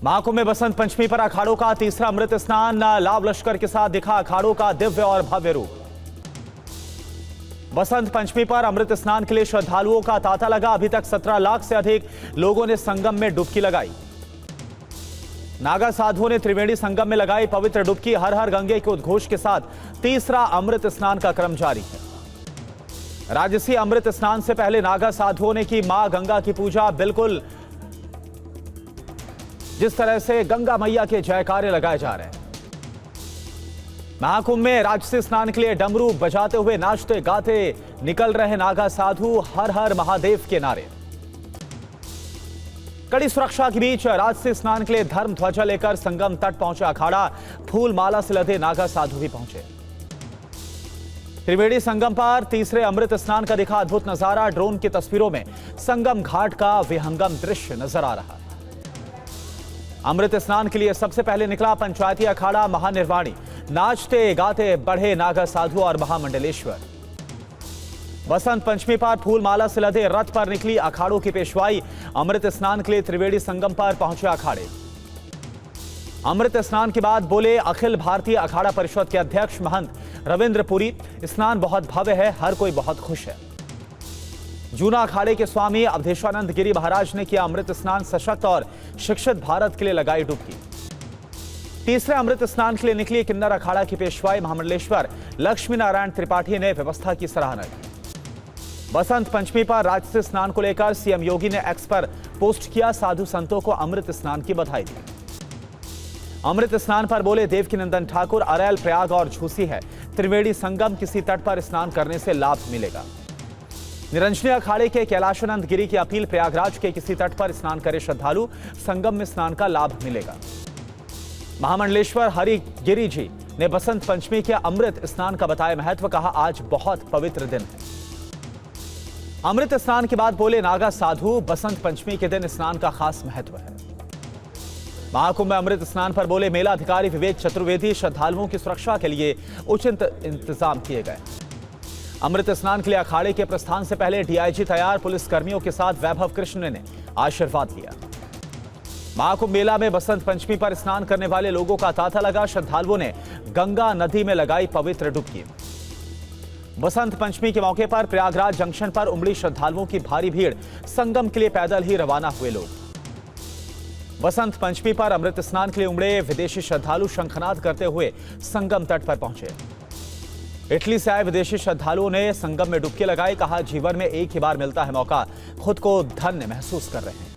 महाकुंभ में बसंत पंचमी पर अखाड़ों का तीसरा अमृत स्नान लाव लश्कर के साथ दिखा अखाड़ों का दिव्य और भव्य रूप। बसंत पंचमी पर अमृत स्नान के लिए श्रद्धालुओं का तांता लगा। अभी तक 17 लाख से अधिक लोगों ने संगम में डुबकी लगाई। नागा साधुओं ने त्रिवेणी संगम में लगाई पवित्र डुबकी। हर हर गंगे के उद्घोष के साथ तीसरा अमृत स्नान का क्रम जारी है। राजसी अमृत स्नान से पहले नागा साधुओं ने की मां गंगा की पूजा। बिल्कुल जिस तरह से गंगा मैया के जयकारे लगाए जा रहे हैं। महाकुंभ में राजसी स्नान के लिए डमरू बजाते हुए नाचते गाते निकल रहे नागा साधु। हर हर महादेव के नारे। कड़ी सुरक्षा के बीच राजसी स्नान के लिए धर्म ध्वजा लेकर संगम तट पहुंचा अखाड़ा। फूल माला से लदे नागा साधु भी पहुंचे। त्रिवेणी संगम पर तीसरे अमृत स्नान का दिखा अद्भुत नजारा। ड्रोन की तस्वीरों में संगम घाट का विहंगम दृश्य नजर आ रहा है। अमृत स्नान के लिए सबसे पहले निकला पंचायती अखाड़ा महानिर्वाणी। नाचते गाते बढ़े नागा साधु और महामंडलेश्वर। बसंत पंचमी पर फूल माला से लदे रथ पर निकली अखाड़ों की पेशवाई। अमृत स्नान के लिए त्रिवेणी संगम पर पहुंचे अखाड़े। अमृत स्नान के बाद बोले अखिल भारतीय अखाड़ा परिषद के अध्यक्ष महंत रविंद्र पुरी, स्नान बहुत भव्य है, हर कोई बहुत खुश है। जूना अखाड़े के स्वामी अवधेशानंद गिरी महाराज ने किया अमृत स्नान। सशक्त और शिक्षित भारत के लिए लगाई डुबकी। तीसरे अमृत स्नान के लिए निकली किन्नर अखाड़ा की पेशवाई। महामंडलेश्वर लक्ष्मी नारायण त्रिपाठी ने व्यवस्था की सराहना की। बसंत पंचमी पर राजसी स्नान को लेकर सीएम योगी ने एक्स पर पोस्ट किया। साधु संतों को अमृत स्नान की बधाई दी। अमृत स्नान पर बोले देवकीनंदन ठाकुर, अरैल, प्रयाग और झूसी है। त्रिवेणी संगम किसी तट पर स्नान करने से लाभ मिलेगा। निरंजनी अखाड़े के कैलाशानंद गिरी की अपील, प्रयागराज के किसी तट पर स्नान करे श्रद्धालु, संगम में स्नान का लाभ मिलेगा। महामंडलेश्वर हरि गिरी जी ने बसंत पंचमी के अमृत स्नान का बताया महत्व। कहा आज बहुत पवित्र दिन है। अमृत स्नान के बाद बोले नागा साधु, बसंत पंचमी के दिन स्नान का खास महत्व है। महाकुंभ में अमृत स्नान पर बोले मेला अधिकारी विवेक चतुर्वेदी, श्रद्धालुओं की सुरक्षा के लिए उचित इंतजाम किए गए। अमृत स्नान के लिए अखाड़े के प्रस्थान से पहले डीआईजी तैयार। पुलिस कर्मियों के साथ वैभव कृष्ण ने आशीर्वाद लिया। महाकुंभ मेला में बसंत पंचमी पर स्नान करने वाले लोगों का तांता लगा। श्रद्धालुओं ने गंगा नदी में लगाई पवित्र डुबकी। बसंत पंचमी के मौके पर प्रयागराज जंक्शन पर उमड़ी श्रद्धालुओं की भारी भीड़। संगम के लिए पैदल ही रवाना हुए लोग। बसंत पंचमी पर अमृत स्नान के लिए उमड़े विदेशी श्रद्धालु शंखनाद करते हुए संगम तट पर पहुंचे। इटली से आए विदेशी श्रद्धालुओं ने संगम में डुबकी लगाई। कहा जीवन में एक ही बार मिलता है मौका, खुद को धन्य महसूस कर रहे हैं।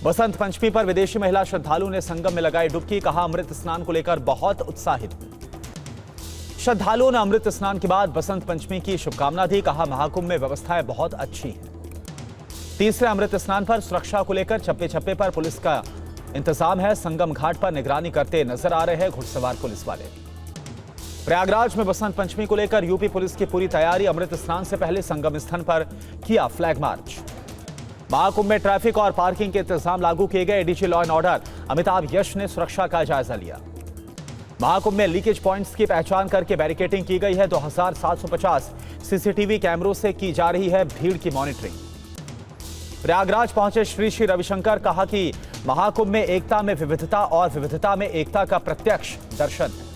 बसंत पंचमी पर विदेशी महिला श्रद्धालु ने संगम में लगाई डुबकी। कहा अमृत स्नान को लेकर बहुत उत्साहित हूं। श्रद्धालुओं ने अमृत स्नान के बाद बसंत पंचमी की शुभकामना दी। कहा महाकुंभ में व्यवस्थाएं बहुत अच्छी हैं। तीसरे अमृत स्नान पर सुरक्षा को लेकर चप्पे चप्पे पर पुलिस का इंतजाम है। संगम घाट पर निगरानी करते नजर आ रहे हैं घुड़सवार पुलिस वाले। प्रयागराज में बसंत पंचमी को लेकर यूपी पुलिस की पूरी तैयारी। अमृत स्नान से पहले संगम स्थल पर किया फ्लैग मार्च। महाकुंभ में ट्रैफिक और पार्किंग के इंतजाम लागू किए गए। ADG law and order Amitabh Yash ने सुरक्षा का जायजा लिया। महाकुंभ में लीकेज पॉइंट्स की पहचान करके बैरिकेडिंग की गई है। 2750 सीसीटीवी कैमरों से की जा रही है भीड़ की मॉनिटरिंग। प्रयागराज पहुंचे श्री श्री रविशंकर। कहा कि महाकुंभ में एकता में विविधता और विविधता में एकता का प्रत्यक्ष दर्शन है।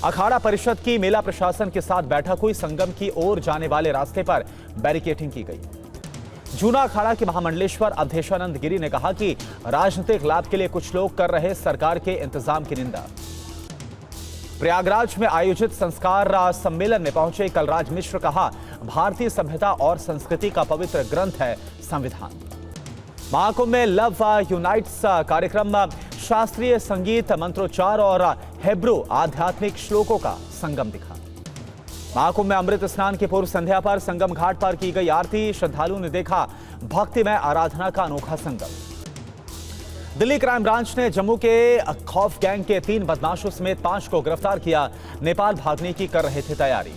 अखाड़ा परिषद की मेला प्रशासन के साथ बैठक हुई। संगम की ओर जाने वाले रास्ते पर बैरिकेडिंग की गई। जूना अखाड़ा के महामंडलेश्वर अवधेशानंद गिरी ने कहा कि राजनीतिक लाभ के लिए कुछ लोग कर रहे सरकार के इंतजाम की निंदा। प्रयागराज में आयोजित संस्कार सम्मेलन में पहुंचे कलराज मिश्र। कहा भारतीय सभ्यता और संस्कृति का पवित्र ग्रंथ है संविधान। महाकुंभ में लव यूनाइट्स कार्यक्रम, शास्त्रीय संगीत, मंत्रोच्चार और हेब्रू आध्यात्मिक श्लोकों का संगम दिखा। महाकुंभ में अमृत स्नान की पूर्व संध्या पर संगम घाट पर की गई आरती। श्रद्धालुओं ने देखा भक्तिमय आराधना का अनोखा संगम। दिल्ली क्राइम ब्रांच ने जम्मू के खौफ गैंग के 3 बदमाशों समेत 5 को गिरफ्तार किया। नेपाल भागने की कर रहे थे तैयारी।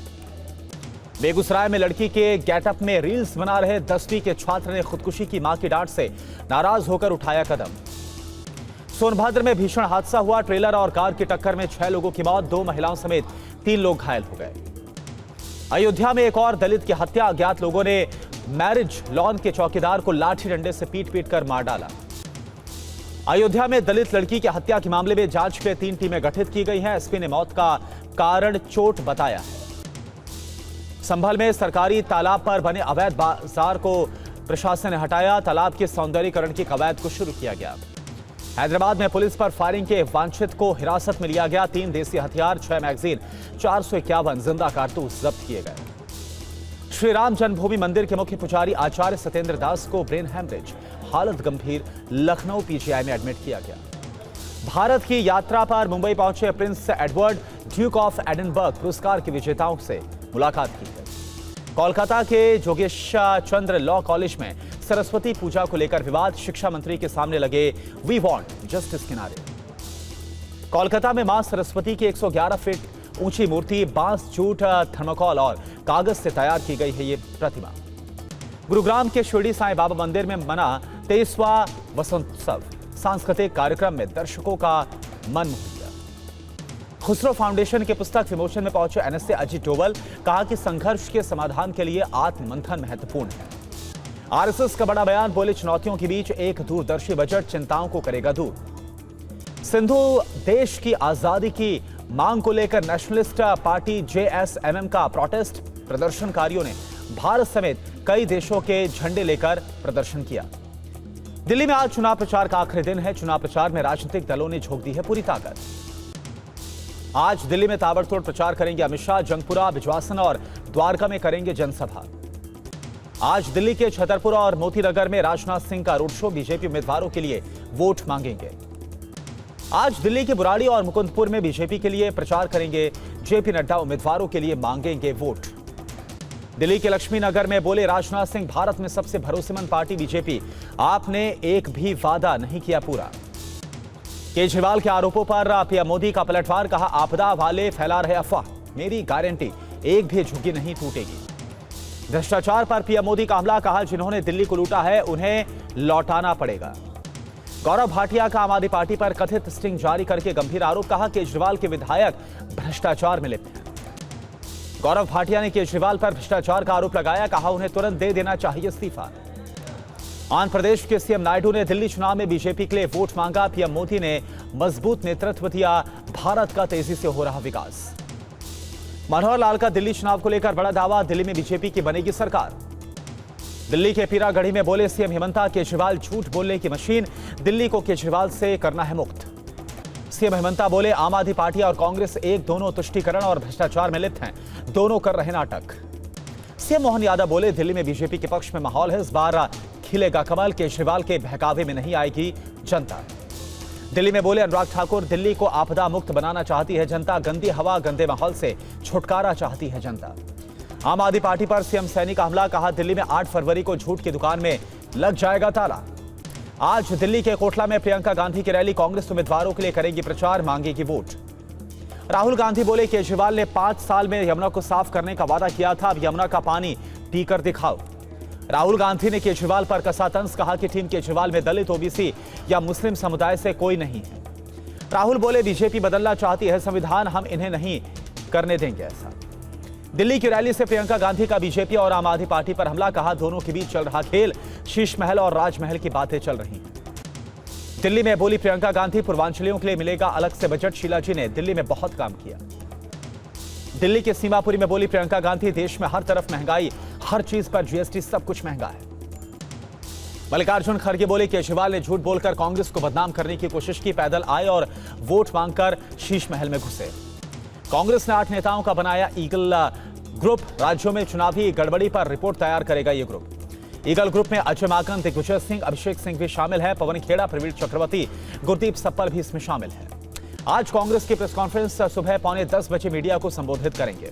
बेगूसराय में लड़की के गेटअप में रील्स बना रहे 10वीं के छात्र ने खुदकुशी की मां की डांट से नाराज होकर उठाया कदम। सोनभद्र में भीषण हादसा हुआ। ट्रेलर और कार की टक्कर में 6 लोगों की मौत, 2 महिलाओं समेत 3 लोग घायल हो गए। अयोध्या में एक और दलित की हत्या। अज्ञात लोगों ने मैरिज लॉन के चौकीदार को लाठी डंडे से पीट पीट कर मार डाला। अयोध्या में दलित लड़की की हत्या के मामले में जांच के लिए 3 टीमें गठित की गई हैं। एसपी ने मौत का कारण चोट बताया है। संभल में सरकारी तालाब पर बने अवैध बाजार को प्रशासन ने हटाया। तालाब के सौंदर्यीकरण की कवायद को शुरू किया गया। हैदराबाद में पुलिस पर फायरिंग के वांछित को हिरासत में लिया गया। 3 देसी हथियार, 6 मैगजीन, 451 जिंदा कारतूस जब्त किए गए। श्री राम जन्मभूमि मंदिर के मुख्य पुजारी आचार्य सत्येंद्र दास को ब्रेन हेमरेज, हालत गंभीर, लखनऊ पीजीआई में एडमिट किया गया। भारत की यात्रा पर मुंबई पहुंचे Prince Edward, Duke of Edinburgh पुरस्कार के विजेताओं से मुलाकात की गई। कोलकाता के जोगेश चंद्र लॉ कॉलेज में सरस्वती पूजा को लेकर विवाद, शिक्षा मंत्री के सामने लगे वी वांट जस्टिस के नारे। कोलकाता में मां सरस्वती की 111 फीट ऊंची मूर्ति बांस, जूट, थर्माकोल और कागज से तैयार की गई है ये प्रतिमा। गुरुग्राम के शिरडी साईं बाबा मंदिर में मना 23वां वसंतोत्सव, सांस्कृतिक कार्यक्रम में दर्शकों का मन मोह लिया। खुसरो फाउंडेशन के पुस्तक विमोचन में पहुंचे एनएसए अजीत डोवल, कहा कि संघर्ष के समाधान के लिए आत्ममंथन महत्वपूर्ण है। आरएसएस का बड़ा बयान, बोले चुनौतियों के बीच एक दूरदर्शी बजट चिंताओं को करेगा दूर। सिंधु देश की आजादी की मांग को लेकर नेशनलिस्ट पार्टी जेएसएमएम का प्रोटेस्ट, प्रदर्शनकारियों ने भारत समेत कई देशों के झंडे लेकर प्रदर्शन किया। दिल्ली में आज चुनाव प्रचार का आखिरी दिन है। चुनाव प्रचार में राजनीतिक दलों ने झोंक दी है पूरी ताकत। आज दिल्ली में ताबड़तोड़ प्रचार करेंगे अमित शाह, जंगपुरा, बिजवासन और द्वारका में करेंगे जनसभा। आज दिल्ली के छतरपुर और मोतीनगर में राजनाथ सिंह का रोड शो, बीजेपी उम्मीदवारों के लिए वोट मांगेंगे। आज दिल्ली के बुराड़ी और मुकुंदपुर में बीजेपी के लिए प्रचार करेंगे जेपी नड्डा, उम्मीदवारों के लिए मांगेंगे वोट। दिल्ली के लक्ष्मी नगर में बोले राजनाथ सिंह, भारत में सबसे भरोसेमंद पार्टी बीजेपी, आपने एक भी वादा नहीं किया पूरा। केजरीवाल के आरोपों पर पीएम मोदी का पलटवार, कहा आपदा वाले फैला रहे अफवाह, मेरी गारंटी एक भी झुग्गी नहीं टूटेगी। भ्रष्टाचार पर पीएम मोदी का हमला, कहा जिन्होंने दिल्ली को लूटा है उन्हें लौटाना पड़ेगा। गौरव भाटिया का आम आदमी पार्टी पर कथित स्टिंग जारी करके गंभीर आरोप, कहा केजरीवाल के विधायक भ्रष्टाचार में लिप्त हैं। गौरव भाटिया ने केजरीवाल पर भ्रष्टाचार का आरोप लगाया, कहा उन्हें तुरंत दे देना चाहिए इस्तीफा। आंध्र प्रदेश के सीएम नायडू ने दिल्ली चुनाव में बीजेपी के लिए वोट मांगा। पीएम मोदी ने मजबूत नेतृत्व दिया, भारत का तेजी से हो रहा विकास। मनोहर लाल का दिल्ली चुनाव को लेकर बड़ा दावा, दिल्ली में बीजेपी की बनेगी सरकार। दिल्ली के पीरागढ़ी में बोले सीएम हेमंता, केजरीवाल झूठ बोलने की मशीन, दिल्ली को केजरीवाल से करना है मुक्त। सीएम हेमंता बोले आम आदमी पार्टी और कांग्रेस एक दोनों तुष्टीकरण और भ्रष्टाचार में लिप्त हैं, दोनों कर रहे नाटक। सीएम मोहन यादव बोले दिल्ली में बीजेपी के पक्ष में माहौल है, इस बार खिलेगा कमल, केजरीवाल के बहकावे में नहीं आएगी जनता। दिल्ली में बोले अनुराग ठाकुर, दिल्ली को आपदा मुक्त बनाना चाहती है जनता, गंदी हवा गंदे माहौल से छुटकारा चाहती है जनता। आम आदमी पार्टी पर सीएम सैनी का हमला, कहा दिल्ली में 8 फरवरी को झूठ की दुकान में लग जाएगा ताला। आज दिल्ली के कोटला में प्रियंका गांधी की रैली, कांग्रेस उम्मीदवारों के लिए करेगी प्रचार, मांगेगी वोट। राहुल गांधी बोले केजरीवाल ने 5 साल में यमुना को साफ करने का वादा किया था, अब यमुना का पानी पीकर दिखाओ। राहुल गांधी ने केजरीवाल पर कसा तंज, कहा कि टीम केजरीवाल में दलित, ओबीसी या मुस्लिम समुदाय से कोई नहीं है। राहुल बोले बीजेपी बदलना चाहती है संविधान, हम इन्हें नहीं करने देंगे ऐसा। दिल्ली की रैली से प्रियंका गांधी का बीजेपी और आम आदमी पार्टी पर हमला, कहा दोनों के बीच चल रहा खेल, शीश महल और राजमहल की बातें चल रही हैं। दिल्ली में बोली प्रियंका गांधी, पूर्वांचलियों के लिए मिलेगा अलग से बजट, शीला जी ने दिल्ली में बहुत काम किया। दिल्ली के सीमापुरी में बोली प्रियंका गांधी, देश में हर तरफ महंगाई, हर चीज पर जीएसटी, सब कुछ महंगा है। मल्लिकार्जुन खड़गे बोले केजरीवाल ने झूठ बोलकर कांग्रेस को बदनाम करने की कोशिश की, पैदल आए और वोट मांगकर शीश महल में घुसे। कांग्रेस ने 8 नेताओं का बनाया ईगल ग्रुप, राज्यों में चुनावी गड़बड़ी पर रिपोर्ट तैयार करेगा ये ग्रुप। ईगल ग्रुप में अजय माकन, दिग्विजय सिंह, अभिषेक सिंह भी शामिल है, पवन खेड़ा, प्रवीण चक्रवर्ती, गुरदीप सप्पल भी इसमें शामिल है। आज कांग्रेस की प्रेस कॉन्फ्रेंस सुबह 9:45 बजे मीडिया को संबोधित करेंगे।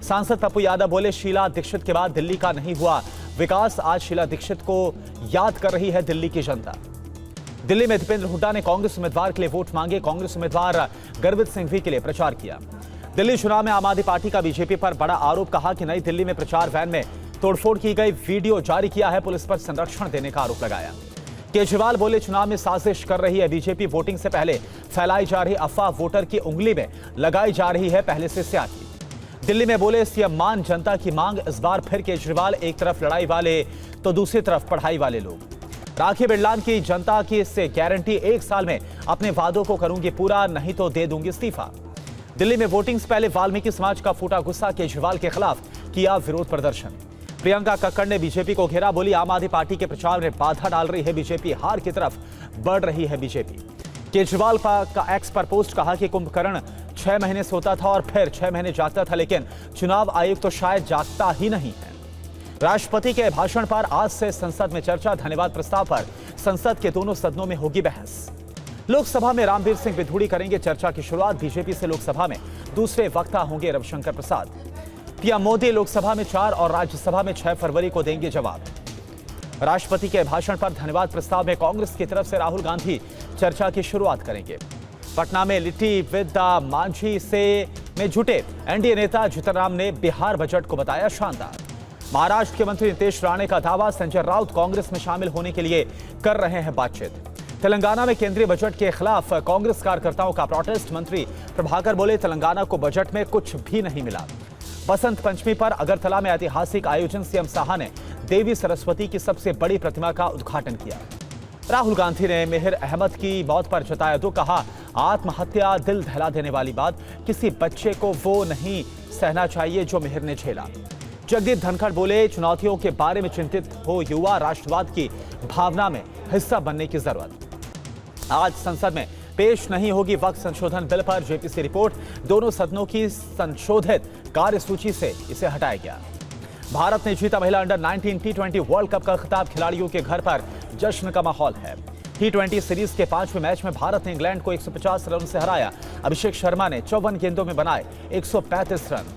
सांसद पप्पू यादव बोले शीला दीक्षित के बाद दिल्ली का नहीं हुआ विकास, आज शीला दीक्षित को याद कर रही है दिल्ली की जनता। दिल्ली में दीपेंद्र हुड्डा ने कांग्रेस उम्मीदवार के लिए वोट मांगे, कांग्रेस उम्मीदवार गर्वित सिंघवी के लिए प्रचार किया। दिल्ली चुनाव में आम आदमी पार्टी का बीजेपी पर बड़ा आरोप, कहा कि नई दिल्ली में प्रचार वैन में तोड़फोड़ की गई, वीडियो जारी किया है, पुलिस पर संरक्षण देने का आरोप लगाया। केजरीवाल बोले चुनाव में साजिश कर रही है बीजेपी, वोटिंग से पहले फैलाई जा रही अफवाह वोटर की उंगली में लगाई जा रही है पहले से स्याही। दिल्ली में बोले सीएम मान जनता की मांग, इस बार फिर केजरीवाल, एक तरफ लड़ाई वाले तो दूसरी तरफ पढ़ाई वाले लोग। राखी बिरलान की जनता की इससे गारंटी 1 साल में अपने वादों को करूंगी पूरा, नहीं तो दे दूंगी इस्तीफा। दिल्ली में वोटिंग से पहले वाल्मीकि समाज का फूटा गुस्सा, केजरीवाल के खिलाफ किया विरोध प्रदर्शन। प्रियंका कक्कड़ ने बीजेपी को घेरा, बोली आम आदमी पार्टी के प्रचार में बाधा डाल रही है बीजेपी, हार की तरफ बढ़ रही है बीजेपी। केजरीवाल का एक्स पर पोस्ट, कहा कि कुंभकर्ण 6 महीने सोता था और फिर 6 महीने जागता था, लेकिन चुनाव आयोग तो शायद जागता ही नहीं है। राष्ट्रपति के भाषण पर आज से संसद में चर्चा, धन्यवाद प्रस्ताव पर संसद के दोनों सदनों में होगी बहस। लोकसभा में रामवीर सिंह विधूड़ी करेंगे चर्चा की शुरुआत, बीजेपी से लोकसभा में दूसरे वक्ता होंगे रविशंकर प्रसाद। पीएम मोदी लोकसभा में 4 और राज्यसभा में 6 फरवरी को देंगे जवाब। राष्ट्रपति के भाषण पर धन्यवाद प्रस्ताव में कांग्रेस की तरफ से राहुल गांधी चर्चा की शुरुआत करेंगे। पटना में लिट्टी विद मांझी में जुटे एनडीए नेता जीतनराम ने बिहार बजट को बताया शानदार। महाराष्ट्र के मंत्री नीतीश राणे का दावा, संजय राउत कांग्रेस में शामिल होने के लिए कर रहे हैं बातचीत। तेलंगाना में केंद्रीय बजट के खिलाफ कांग्रेस कार्यकर्ताओं का प्रोटेस्ट, मंत्री प्रभाकर बोले तेलंगाना को बजट में कुछ भी नहीं मिला। बसंत पंचमी पर अगरतला में ऐतिहासिक आयोजन, सीएम साहा ने देवी सरस्वती की सबसे बड़ी प्रतिमा का उद्घाटन किया। राहुल गांधी ने मेहर अहमद की मौत पर जताया दुख, कहा आत्महत्या दिल दहला देने वाली बात, किसी बच्चे को वो नहीं सहना चाहिए जो मेहर ने झेला। जगदीप धनखड़ बोले चुनौतियों के बारे में चिंतित हो युवा, राष्ट्रवाद की भावना में हिस्सा बनने की जरूरत। आज संसद में पेश नहीं होगी वक्त संशोधन बिल पर जेपीसी रिपोर्ट, दोनों सदनों की संशोधित कार्यसूची से इसे हटाया गया। भारत ने जीता महिला अंडर 19 टी20 वर्ल्ड कप का खिताब, खिलाड़ियों के घर पर जश्न का माहौल है। टी20 सीरीज के 5वें मैच में भारत ने इंग्लैंड को 150 रन से हराया। अभिषेक शर्मा ने 54 गेंदों में बनाए 135 रन।